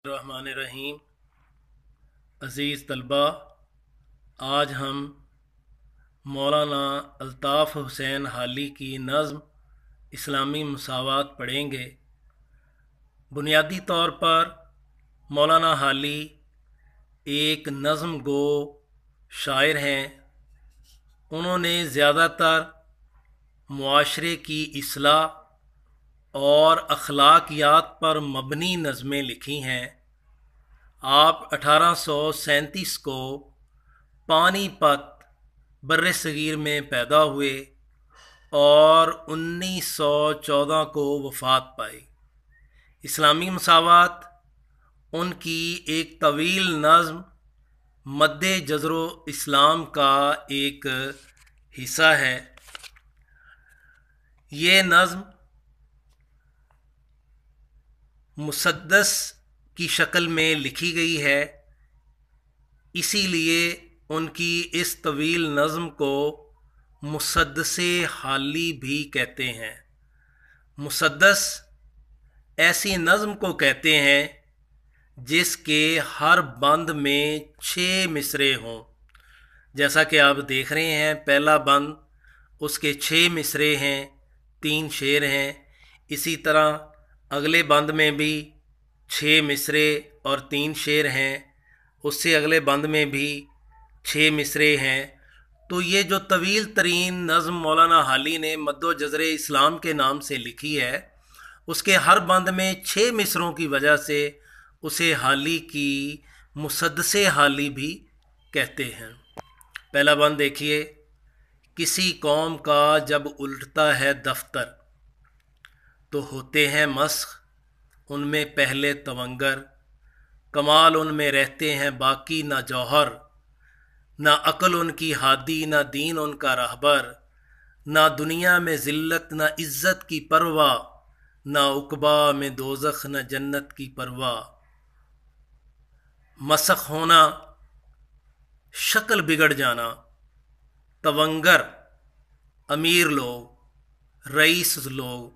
रहमान रहीम। अज़ीज़ तलबा, आज हम मौलाना अल्ताफ़ हुसैन हाली की नज़्म इस्लामी मसावात पढ़ेंगे। बुनियादी तौर पर मौलाना हाली एक नज़्म गो शायर हैं। उन्होंने ज़्यादातर मुआशरे की इस्लाह और अखलाकियात पर मबनी नज़में लिखी हैं। आप 1837 को पानीपत बर्र-ए-सगीर में पैदा हुए और 1914 को वफ़ात पाई। इस्लामी मसावात उनकी एक तवील नज़्म मद्दे जज़्रो इस्लाम का एक हिस्सा है। ये नज़्म मुसद्दस की शक्ल में लिखी गई है, इसीलिए उनकी इस तवील नज़्म को मुसद्दसे हाली भी कहते हैं। मुसद्दस ऐसी नज़्म को कहते हैं जिसके हर बंद में 6 मिसरे हों। जैसा कि आप देख रहे हैं, पहला बंद उसके 6 मिसरे हैं, 3 शेर हैं। इसी तरह अगले बंद में भी 6 मिसरे और 3 शेर हैं। उससे अगले बंद में भी 6 मिसरे हैं। तो ये जो तवील तरीन नज़्म मौलाना हाली ने मद्दो जज़्रे इस्लाम के नाम से लिखी है, उसके हर बंद में 6 मिसरों की वजह से उसे हाली की मुसद्दसे हाली भी कहते हैं। पहला बंद देखिए। किसी कौम का जब उल्टता है दफ्तर, तो होते हैं मस्ख उनमें पहले तवंगर। कमाल उनमें रहते हैं बाकी ना जौहर, ना अक्ल उनकी हादी ना दीन उनका रहबर। ना दुनिया में ज़िल्लत ना इज़्ज़त की परवाह, ना उक़बा में दोज़ख ना जन्नत की परवाह। मसख होना शक्ल बिगड़ जाना। तवंगर अमीर लोग, रईस लोग,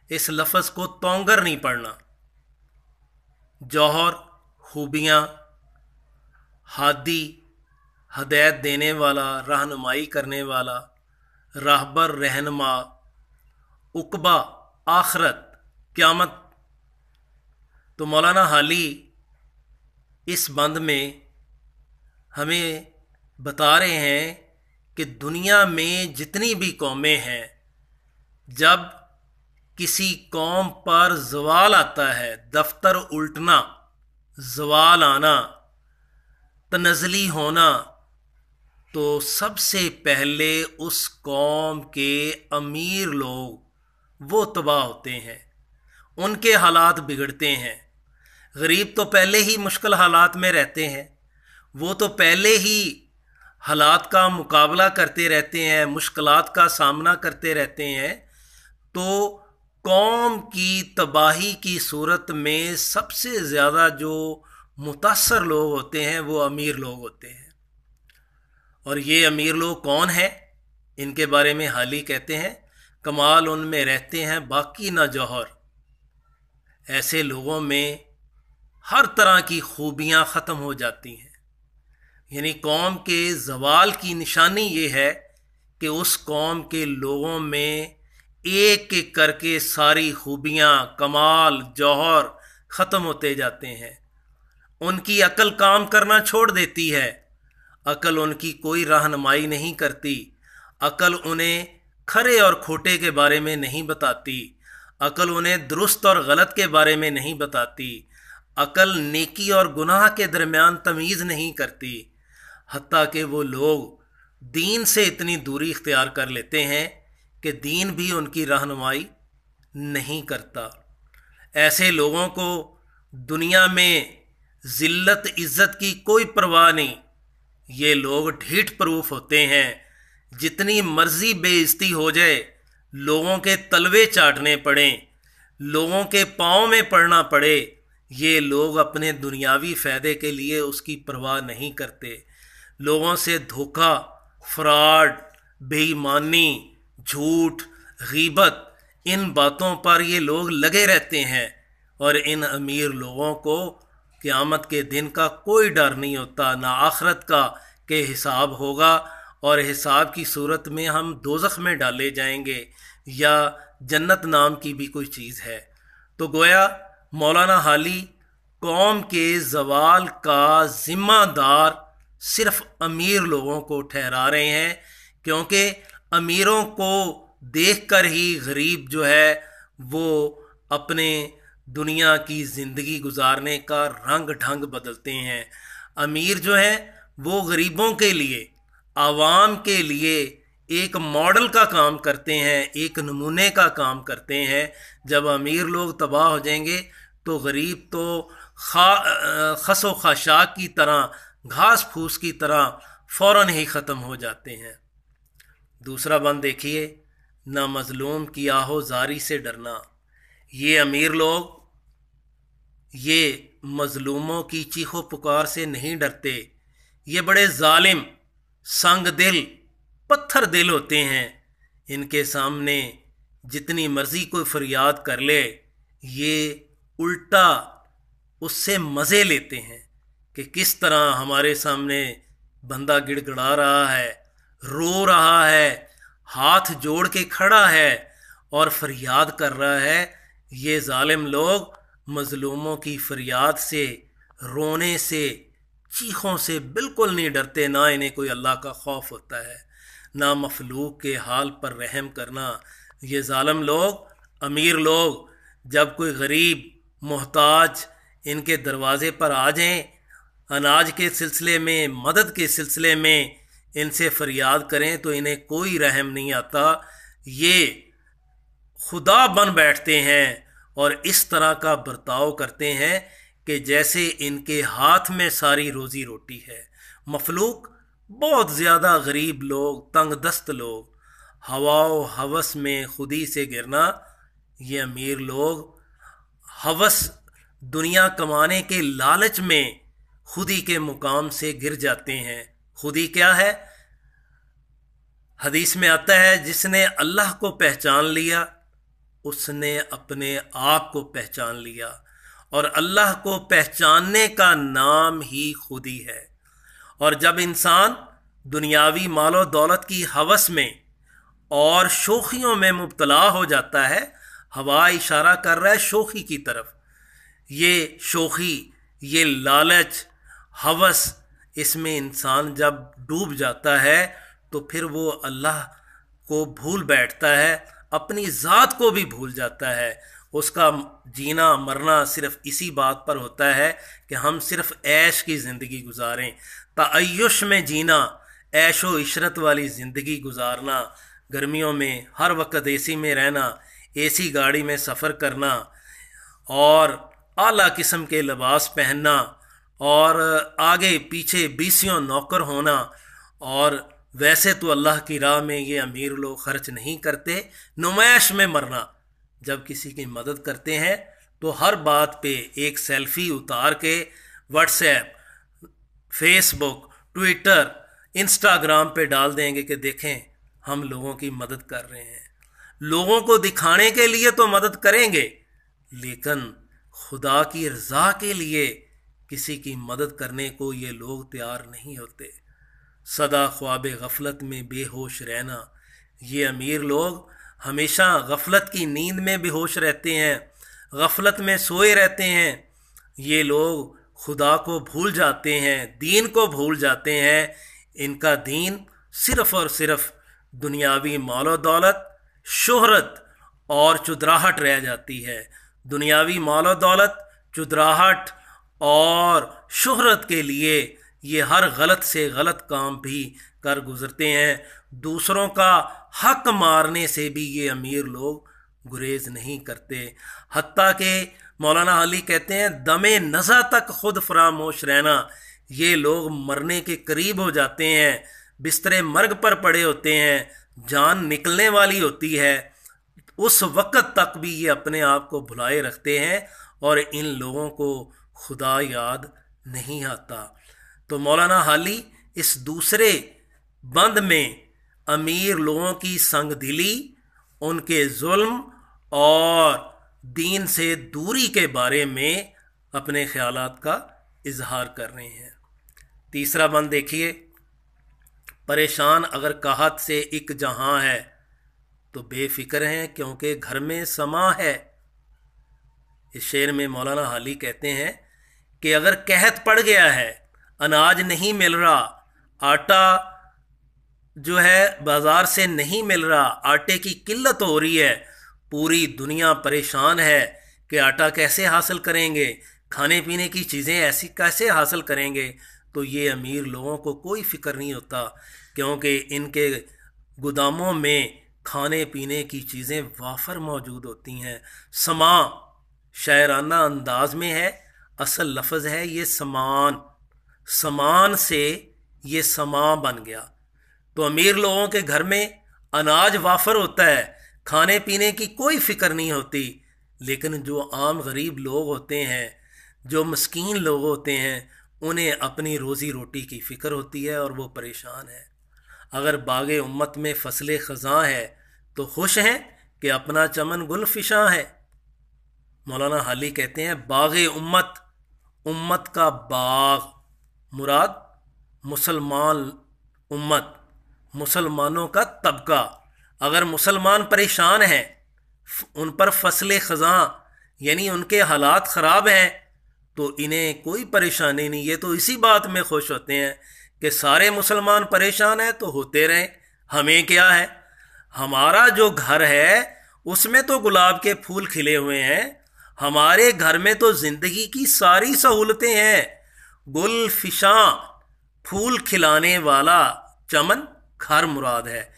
इस लफ्ज़ को तोंगर नहीं पढ़ना। जौहर खूबियाँ, हादी हदायत देने वाला, रहनुमाई करने वाला, रहबर रहनुमा, उक़बा आखरत क़यामत। तो मौलाना हाली इस बंद में हमें बता रहे हैं कि दुनिया में जितनी भी कौमें हैं, जब किसी कौम पर ज़वाल आता है, दफ्तर उल्टना, ज़वाल आना, तनज़ली होना, तो सबसे पहले उस कौम के अमीर लोग वो तबाह होते हैं, उनके हालात बिगड़ते हैं। गरीब तो पहले ही मुश्किल हालात में रहते हैं, वो तो पहले ही हालात का मुकाबला करते रहते हैं, मुश्किलात का सामना करते रहते हैं। तो कौम की तबाही की सूरत में सबसे ज़्यादा जो मुतासर लोग होते हैं वो अमीर लोग होते हैं। और ये अमीर लोग कौन हैं? इनके बारे में हाली कहते हैं, कमाल उनमें रहते हैं बाकी ना जौहर। ऐसे लोगों में हर तरह की खूबियाँ ख़त्म हो जाती हैं। यानी कौम के ज़वाल की निशानी ये है कि उस कौम के लोगों में एक एक करके सारी खूबियाँ, कमाल, जौहर ख़त्म होते जाते हैं। उनकी अक्ल काम करना छोड़ देती है। अक्ल उनकी कोई रहनुमाई नहीं करती। अक्ल उन्हें खरे और खोटे के बारे में नहीं बताती। अक्ल उन्हें दुरुस्त और गलत के बारे में नहीं बताती। अक्ल नेकी और गुनाह के दरमियान तमीज़ नहीं करती। हत्ता कि वो लोग दीन से इतनी दूरी इख्तियार कर लेते हैं कि दीन भी उनकी रहनुमाई नहीं करता। ऐसे लोगों को दुनिया में ज़िल्लत इज़्ज़त की कोई परवाह नहीं। ये लोग ढीठ प्रूफ होते हैं। जितनी मर्जी बेइज्जती हो जाए, लोगों के तलवे चाटने पड़ें, लोगों के पाँव में पड़ना पड़े, ये लोग अपने दुनियावी फ़ायदे के लिए उसकी परवाह नहीं करते। लोगों से धोखा, फ्रॉड, बेईमानी, झूठ, गीबत, इन बातों पर ये लोग लगे रहते हैं और इन अमीर लोगों को قیامت کے دن کا کوئی ڈر نہیں ہوتا، نہ آخرت کا کہ حساب ہوگا اور حساب کی صورت میں ہم دوزخ میں ڈالے جائیں گے یا جنت نام کی بھی کوئی چیز ہے۔ تو گویا مولانا حالی قوم کے زوال کا ذمہ دار صرف امیر لوگوں کو ٹھہرا رہے ہیں، کیونکہ امیروں کو دیکھ کر ہی غریب جو ہے وہ اپنے دنیا کی زندگی گزارنے کا رنگ ڈھنگ بدلتے ہیں۔ امیر جو ہیں وہ غریبوں کے لیے، عوام کے لیے ایک ماڈل کا کام کرتے ہیں، ایک نمونے کا کام کرتے ہیں۔ جب امیر لوگ تباہ ہو جائیں گے تو غریب تو خس و خاشاک کی طرح، گھاس پھوس کی طرح فوراً ہی ختم ہو جاتے ہیں۔ دوسرا بند دیکھیے، نہ مظلوم کی آہو زاری سے ڈرنا۔ یہ امیر لوگ یہ مظلوموں کی چیخ و پکار سے نہیں ڈرتے، یہ بڑے ظالم، سنگ دل، پتھر دل ہوتے ہیں۔ ان کے سامنے جتنی مرضی کوئی فریاد کر لے، یہ الٹا اس سے مزے لیتے ہیں کہ کس طرح ہمارے سامنے بندہ گڑ گڑا رہا ہے، رو رہا ہے، ہاتھ جوڑ کے کھڑا ہے اور فریاد کر رہا ہے۔ یہ ظالم لوگ مظلوموں کی فریاد سے، رونے سے، چیخوں سے بالکل نہیں ڈرتے، نہ انہیں کوئی اللہ کا خوف ہوتا ہے، نہ مخلوق کے حال پر رحم کرنا۔ یہ ظالم لوگ، امیر لوگ، جب کوئی غریب محتاج ان کے دروازے پر آ جائیں، اناج کے سلسلے میں، مدد کے سلسلے میں ان سے فریاد کریں تو انہیں کوئی رحم نہیں آتا۔ یہ خدا بن بیٹھتے ہیں اور اس طرح کا برتاؤ کرتے ہیں کہ جیسے ان کے ہاتھ میں ساری روزی روٹی ہے۔ مخلوق بہت زیادہ غریب لوگ، تنگ دست لوگ، ہوا و ہوس میں خودی سے گرنا۔ یہ امیر لوگ ہوس، دنیا کمانے کے لالچ میں خودی کے مقام سے گر جاتے ہیں۔ خودی کیا ہے؟ حدیث میں آتا ہے، جس نے اللہ کو پہچان لیا اس نے اپنے آپ کو پہچان لیا، اور اللہ کو پہچاننے کا نام ہی خودی ہے۔ اور جب انسان دنیاوی مال و دولت کی ہوس میں اور شوخیوں میں مبتلا ہو جاتا ہے، ہوا اشارہ کر رہا ہے شوخی کی طرف، یہ شوخی، یہ لالچ، ہوس، اس میں انسان جب ڈوب جاتا ہے تو پھر وہ اللہ کو بھول بیٹھتا ہے، اپنی ذات کو بھی بھول جاتا ہے۔ اس کا جینا مرنا صرف اسی بات پر ہوتا ہے کہ ہم صرف عیش کی زندگی گزاریں، تعیش میں جینا، عیش و عشرت والی زندگی گزارنا، گرمیوں میں ہر وقت اے سی میں رہنا، اے سی گاڑی میں سفر کرنا اور اعلیٰ قسم کے لباس پہننا اور آگے پیچھے بیسیوں نوکر ہونا۔ اور ویسے تو اللہ کی راہ میں یہ امیر لوگ خرچ نہیں کرتے، نمائش میں مرنا۔ جب کسی کی مدد کرتے ہیں تو ہر بات پہ ایک سیلفی اتار کے واٹس ایپ، فیس بک، ٹویٹر، انسٹاگرام پہ ڈال دیں گے کہ دیکھیں ہم لوگوں کی مدد کر رہے ہیں۔ لوگوں کو دکھانے کے لیے تو مدد کریں گے، لیکن خدا کی رضا کے لیے کسی کی مدد کرنے کو یہ لوگ تیار نہیں ہوتے۔ سدا خواب غفلت میں بے ہوش رہنا، یہ امیر لوگ ہمیشہ غفلت کی نیند میں بے ہوش رہتے ہیں، غفلت میں سوئے رہتے ہیں۔ یہ لوگ خدا کو بھول جاتے ہیں، دین کو بھول جاتے ہیں۔ ان کا دین صرف اور صرف دنیاوی مال و دولت، شہرت اور چدراہٹ رہ جاتی ہے۔ دنیاوی مال و دولت، چدراہٹ اور شہرت کے لیے یہ ہر غلط سے غلط کام بھی کر گزرتے ہیں۔ دوسروں کا حق مارنے سے بھی یہ امیر لوگ گریز نہیں کرتے، حتیٰ کہ مولانا علی کہتے ہیں دم نزع تک خود فراموش رہنا۔ یہ لوگ مرنے کے قریب ہو جاتے ہیں، بستر مرگ پر پڑے ہوتے ہیں، جان نکلنے والی ہوتی ہے، اس وقت تک بھی یہ اپنے آپ کو بھلائے رکھتے ہیں اور ان لوگوں کو خدا یاد نہیں آتا۔ تو مولانا حالی اس دوسرے بند میں امیر لوگوں کی سنگ دلی، ان کے ظلم اور دین سے دوری کے بارے میں اپنے خیالات کا इजहार कर रहे हैं। तीसरा बंद देखिए, परेशान अगर काहत से एक जहां है तो बेफिक्र हैं क्योंकि घर में समा है। इस शेर में मौलाना हाली कहते हैं कि अगर कहत पड़ गया है, अनाज नहीं मिल रहा, आटा जो है बाजार से नहीं मिल रहा, आटे की किल्लत हो रही है, पूरी दुनिया परेशान है कि आटा कैसे हासिल करेंगे, खाने पीने की चीज़ें ऐसी कैसे हासिल करेंगे, तो ये अमीर लोगों को कोई फिक्र नहीं होता क्योंकि इनके गोदामों में खाने पीने की चीज़ें वाफर मौजूद होती हैं। समा शायराना अंदाज में है, असल लफ्ज़ है ये समान, समान से ये समा बन गया। तो अमीर लोगों के घर में अनाज वाफर होता है, खाने पीने की कोई फिक्र नहीं होती, लेकिन जो आम गरीब लोग होते हैं, जो मस्कीन लोग होते हैं, उन्हें अपनी रोज़ी रोटी की फ़िक्र होती है और वो परेशान है। अगर बाग़े उम्मत में फसले ख़ज़ां है तो खुश हैं कि अपना चमन गुल फ़िशां है। मौलाना हाली कहते हैं बाग़े उम्मत, उम्मत का बाग मुराद मुसलमान उम्मत, मुसलमानों का तबका। अगर मुसलमान परेशान हैं, उन पर फसले ख़ज़ां यानी उनके हालात ख़राब हैं, तो इन्हें कोई परेशानी नहीं। ये तो इसी बात में खुश होते हैं कि सारे मुसलमान परेशान हैं तो होते रहें, हमें क्या है। हमारा जो घर है उसमें तो गुलाब के फूल खिले हुए हैं, हमारे घर में तो ज़िंदगी की सारी सहूलतें हैं। गुल फिशां, फूल खिलाने वाला चमन घर मुराद है।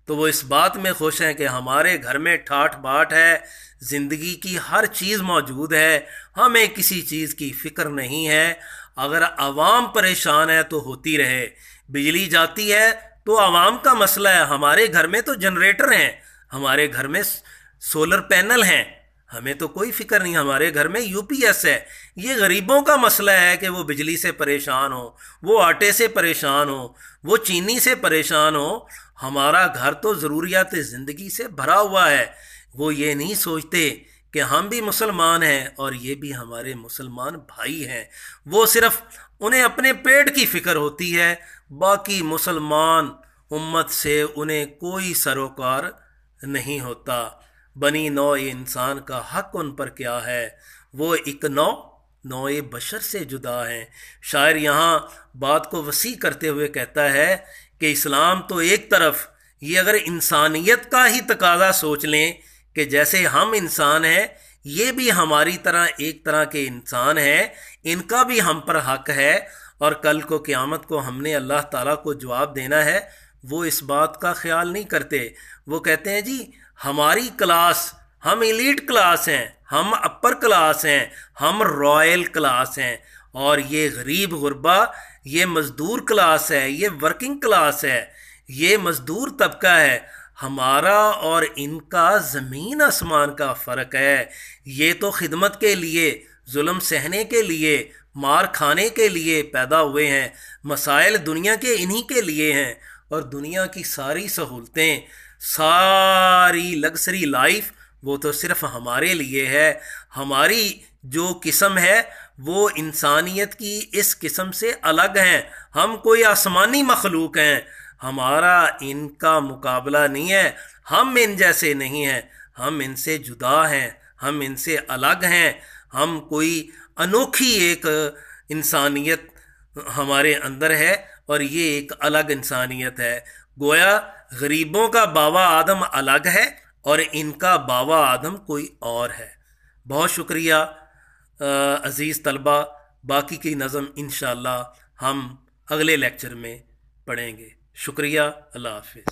तो वो इस बात में खुश हैं कि हमारे घर में ठाठ बाट है, ज़िंदगी की हर चीज़ मौजूद है, हमें किसी चीज़ की फ़िक्र नहीं है। अगर आवाम परेशान है तो होती रहे, बिजली जाती है तो आवाम का मसला है, हमारे घर में तो जनरेटर हैं, हमारे घर में सोलर पैनल हैं, हमें तो कोई फिक्र नहीं, हमारे घर में यूपीएस है। ये गरीबों का मसला है कि वो बिजली से परेशान हो, वो आटे से परेशान हो, वो चीनी से परेशान हो। हमारा घर तो ज़रूरियात ज़िंदगी से भरा हुआ है। वो ये नहीं सोचते कि हम भी मुसलमान हैं और ये भी हमारे मुसलमान भाई हैं। वो सिर्फ उन्हें अपने पेट की फ़िक्र होती है, बाकी मुसलमान उम्मत से उन्हें कोई सरोकार नहीं होता। बनी नौ इंसान का हक उन पर क्या है, वो एक नौए बशर से जुदा हैं। शायर यहाँ बात को वसी करते हुए कहता है कि इस्लाम तो एक तरफ, ये अगर इंसानियत का ही तकाजा सोच लें कि जैसे हम इंसान हैं, ये भी हमारी तरह एक तरह के इंसान हैं, इनका भी हम पर हक है और कल को क़यामत को हमने अल्लाह ताला को जवाब देना है, वो इस बात का ख्याल नहीं करते। वो कहते हैं जी हमारी क्लास, हम एलीट क्लास हैं, हम अपर क्लास हैं, हम रॉयल क्लास हैं, और ये गरीब गुरबा, ये मज़दूर क्लास है, ये वर्किंग क्लास है, ये मज़दूर तबका है। हमारा और इनका ज़मीन आसमान का फ़र्क है। ये तो खिदमत के लिए, जुल्म सहने के लिए, मार खाने के लिए पैदा हुए हैं। मसाइल दुनिया के इन्हीं के लिए हैं, और दुनिया की सारी सहूलतें, सारी लग्जरी लाइफ, वो तो सिर्फ हमारे लिए है। हमारी जो किस्म है वो इंसानियत की इस किस्म से अलग हैं। हम कोई आसमानी मखलूक हैं, हमारा इनका मुकाबला नहीं है, हम इन जैसे नहीं हैं, हम इनसे जुदा हैं, हम इनसे अलग हैं। हम कोई अनोखी एक इंसानियत हमारे अंदर है और ये एक अलग इंसानियत है। गोया गरीबों का बाबा आदम अलग है और इनका बाबा आदम कोई और है। बहुत शुक्रिया अज़ीज़ तलबा। बाकी की नज़म इंशाअल्लाह हम अगले लेक्चर में पढ़ेंगे। शुक्रिया। अल्लाह हाफ़िज़।